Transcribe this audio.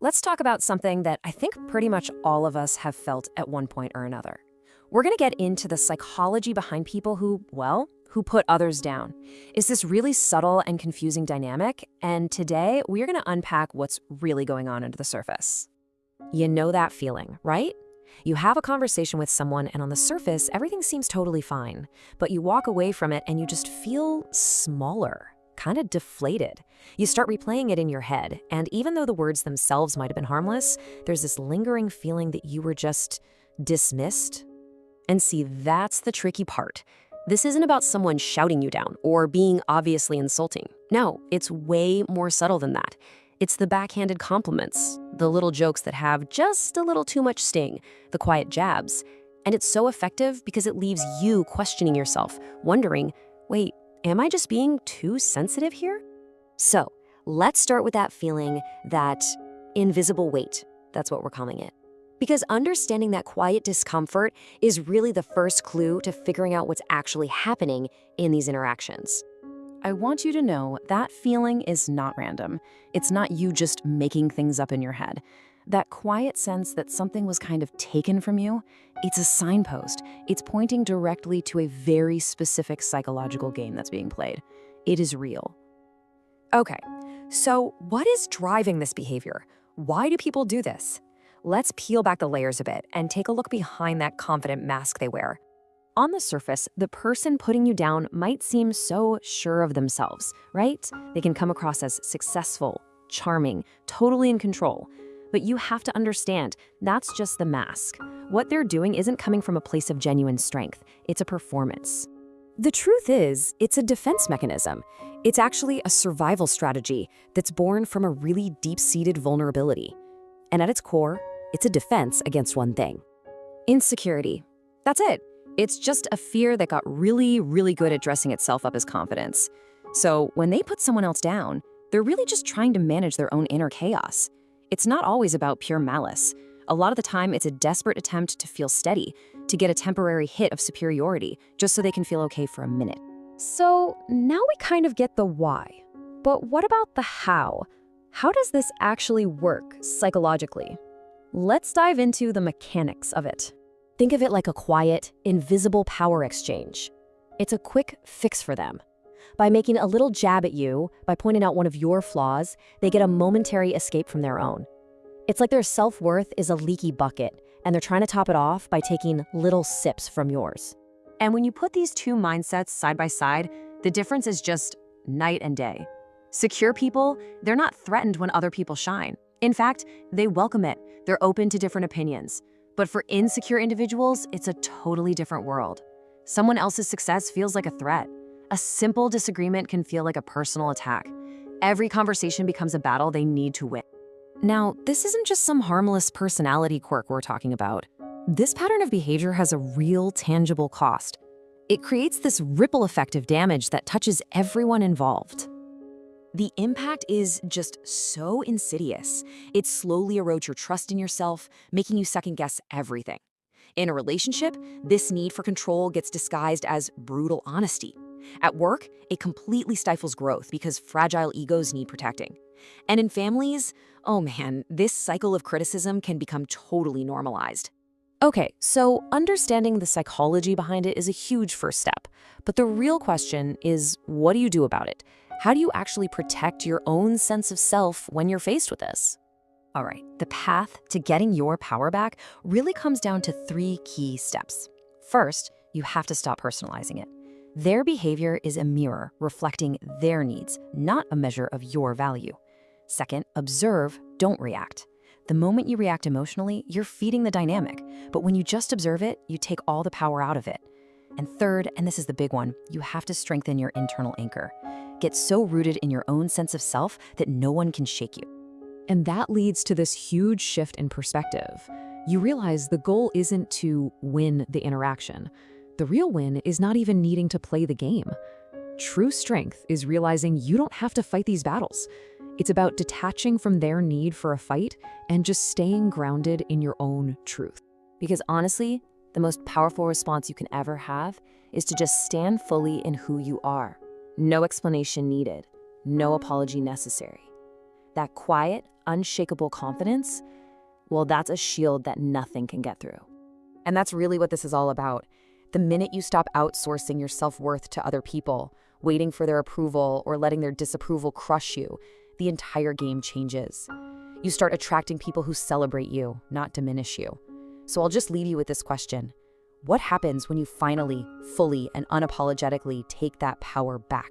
Let's talk about something that I think pretty much all of us have felt at one point or another. We're going to get into the psychology behind people who put others down. Is this really subtle and confusing dynamic? And today, we are going to unpack what's really going on under the surface. You know that feeling, right? You have a conversation with someone, and on the surface, everything seems totally fine. But you walk away from it, and you just feel smaller, kind of deflated. You start replaying it in your head, and even though the words themselves might have been harmless, there's this lingering feeling that you were just dismissed. And see, that's the tricky part. This isn't about someone shouting you down or being obviously insulting. No, it's way more subtle than that. It's the backhanded compliments, the little jokes that have just a little too much sting, the quiet jabs. And it's so effective because it leaves you questioning yourself, wondering, wait, am I just being too sensitive here? So let's start with that feeling, that invisible weight. That's what we're calling it. Because understanding that quiet discomfort is really the first clue to figuring out what's actually happening in these interactions. I want you to know that feeling is not random. It's not you just making things up in your head. That quiet sense that something was kind of taken from you, it's a signpost. It's pointing directly to a very specific psychological game that's being played. It is real. Okay, so what is driving this behavior? Why do people do this? Let's peel back the layers a bit and take a look behind that confident mask they wear. On the surface, the person putting you down might seem so sure of themselves, right? They can come across as successful, charming, totally in control. But you have to understand, that's just the mask. What they're doing isn't coming from a place of genuine strength. It's a performance. The truth is, it's a defense mechanism. It's actually a survival strategy that's born from a really deep-seated vulnerability. And at its core, it's a defense against one thing: insecurity. That's it. It's just a fear that got really, really good at dressing itself up as confidence. So when they put someone else down, they're really just trying to manage their own inner chaos. It's not always about pure malice. A lot of the time, it's a desperate attempt to feel steady, to get a temporary hit of superiority, just so they can feel okay for a minute. So now we kind of get the why. But what about the how? How does this actually work psychologically? Let's dive into the mechanics of it. Think of it like a quiet, invisible power exchange. It's a quick fix for them. By making a little jab at you, by pointing out one of your flaws, they get a momentary escape from their own. It's like their self-worth is a leaky bucket, and they're trying to top it off by taking little sips from yours. And when you put these two mindsets side by side, the difference is just night and day. Secure people, they're not threatened when other people shine. In fact, they welcome it. They're open to different opinions. But for insecure individuals, it's a totally different world. Someone else's success feels like a threat. A simple disagreement can feel like a personal attack. Every conversation becomes a battle they need to win. Now, this isn't just some harmless personality quirk we're talking about. This pattern of behavior has a real, tangible cost. It creates this ripple effect of damage that touches everyone involved. The impact is just so insidious. It slowly erodes your trust in yourself, making you second-guess everything. In a relationship, this need for control gets disguised as brutal honesty. At work, it completely stifles growth because fragile egos need protecting. And in families, oh man, this cycle of criticism can become totally normalized. Okay, so understanding the psychology behind it is a huge first step. But the real question is, what do you do about it? How do you actually protect your own sense of self when you're faced with this? All right, the path to getting your power back really comes down to 3 key steps. First, you have to stop personalizing it. Their behavior is a mirror reflecting their needs, not a measure of your value. Second, observe, don't react. The moment you react emotionally, you're feeding the dynamic. But when you just observe it, you take all the power out of it. And third, and this is the big one, you have to strengthen your internal anchor. Get so rooted in your own sense of self that no one can shake you. And that leads to this huge shift in perspective. You realize the goal isn't to win the interaction. The real win is not even needing to play the game. True strength is realizing you don't have to fight these battles. It's about detaching from their need for a fight and just staying grounded in your own truth. Because honestly, the most powerful response you can ever have is to just stand fully in who you are. No explanation needed, no apology necessary. That quiet, unshakable confidence, well, that's a shield that nothing can get through. And that's really what this is all about. The minute you stop outsourcing your self-worth to other people, waiting for their approval or letting their disapproval crush you, the entire game changes. You start attracting people who celebrate you, not diminish you. So I'll just leave you with this question. What happens when you finally, fully, and unapologetically take that power back?